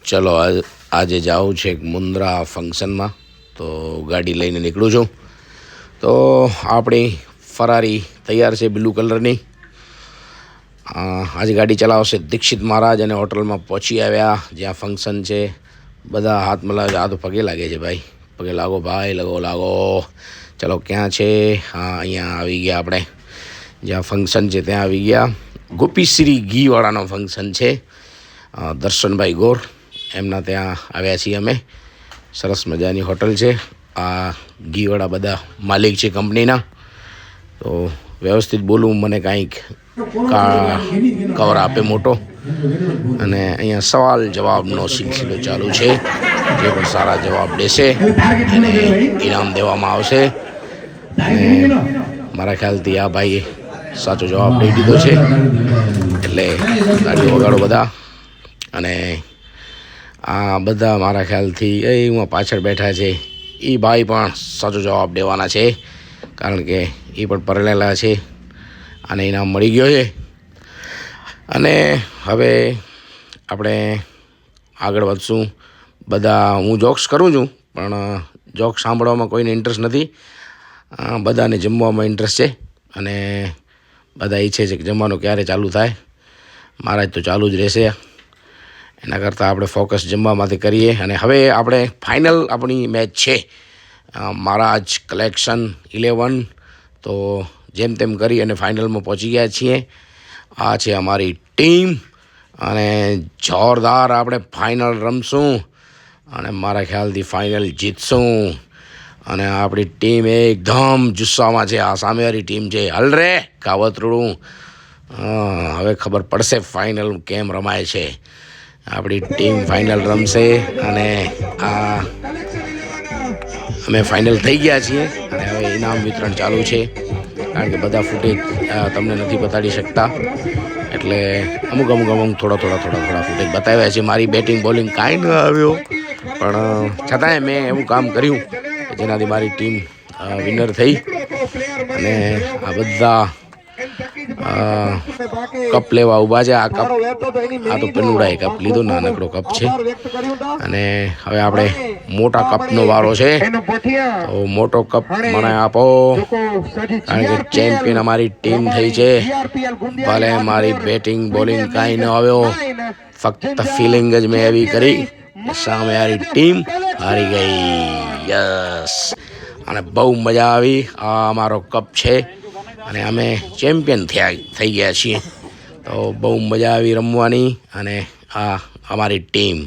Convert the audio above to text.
ચલો આજે જાઉં છે એક મુન્દ્રા ફંક્શનમાં, તો ગાડી લઈને નીકળું છું. તો આપણી ફરારી તૈયાર છે બ્લુ કલરની. આજે ગાડી ચલાવશે દીક્ષિત મહારાજ અને હોટલમાં પહોંચી આવ્યા જ્યાં ફંક્શન છે. બધા હાથ મલાવે, આ તો પગે લાગે છે ભાઈ, પગે લાગો ભાઈ, લાગો. ચલો ક્યાં છે? હા, અહીંયા આવી ગયા આપણે, જ્યાં ફંક્શન છે ત્યાં આવી ગયા. ગોપીશ્રી ઘીવાળાનો ફંક્શન છે. દર્શનભાઈ ગોર એમના ત્યાં આવ્યા છીએ અમે. સરસ મજાની હોટલ છે. આ ઘીવાળા બધા માલિક છે કંપનીના. તો વ્યવસ્થિત બોલું, મને કાંઈક કવર આપે મોટો. અને અહીંયા સવાલ જવાબનો સિલસિલો ચાલુ છે. જે પણ સારા જવાબ દેશે એને ઇનામ દેવામાં આવશે. અને મારા ખ્યાલથી આ ભાઈએ સાચો જવાબ દઈ દીધો છે, એટલે ગાડી વગાડો બધા. અને આ બધા મારા ખ્યાલથી એમાં પાછળ બેઠા છે એ ભાઈ પણ સાચો જવાબ દેવાના છે, કારણ કે એ પણ પરણેલા છે અને ઇનામ મળી ગયો છે. અને હવે આપણે આગળ વધશું. બધા હું જોક્સ કરું છું, પણ જોક્સ સાંભળવામાં કોઈને ઇન્ટરેસ્ટ નથી. બધાને જમવામાં ઇન્ટરેસ્ટ છે અને બધા ઈચ્છે છે કે જમવાનું ક્યારે ચાલુ થાય. મારા જ તો ચાલુ જ રહેશે. એના કરતાં આપણે ફોકસ જમવામાંથી કરીએ. અને હવે આપણે ફાઇનલ આપણી મેચ છે મહારાજ કલેક્શન 11. તો જેમ તેમ કરી અને ફાઇનલમાં પહોંચી ગયા છીએ. આ છે અમારી ટીમ અને જોરદાર આપણે ફાઇનલ રમશું અને મારા ખ્યાલથી ફાઇનલ જીતશું. અને આપણી ટીમ એકદમ જુસ્સામાં છે. આ સામેવાળી ટીમ છે હલરે કાવતરું. હવે ખબર પડશે ફાઇનલ કેમ રમાય છે. આપણી ટીમ ફાઇનલ રમશે અને અમે ફાઇનલ થઈ ગયા છીએ. અને હવે ઇનામ વિતરણ ચાલુ છે, કારણ કે બધા ફૂટેજ તમને નથી બતાડી શકતા, એટલે અમુક થોડા ફૂટેજ બતાવ્યા છે. મારી બેટિંગ બોલિંગ કાંઈ ન આવ્યો, પણ છતાંય મેં એવું કામ કર્યું જેનાથી મારી ટીમ વિનર થઈ. અને આ બધા કપ લેવા ઊભા છે. આ તો પેલુડાએ કપ લીધો, નાનકડો કપ છે. અને હવે આપણે મોટા કપનો વારો છે. તો મોટો કપ મને આપો, કારણ કે ચેમ્પિયન અમારી ટીમ થઈ છે. ભલે મારી બેટિંગ બોલિંગ કાંઈ ન આવ્યો, ફક્ત ફિલિંગ જ મેં એવી કરી કે સામે મારી ટીમ હારી ગઈ. યસ, અને બહુ મજા આવી. આ અમારો કપ છે અને અમે ચેમ્પિયન થઈ ગયા છીએ. તો બહુ મજા આવી રમવાની. અને આ અમારી ટીમ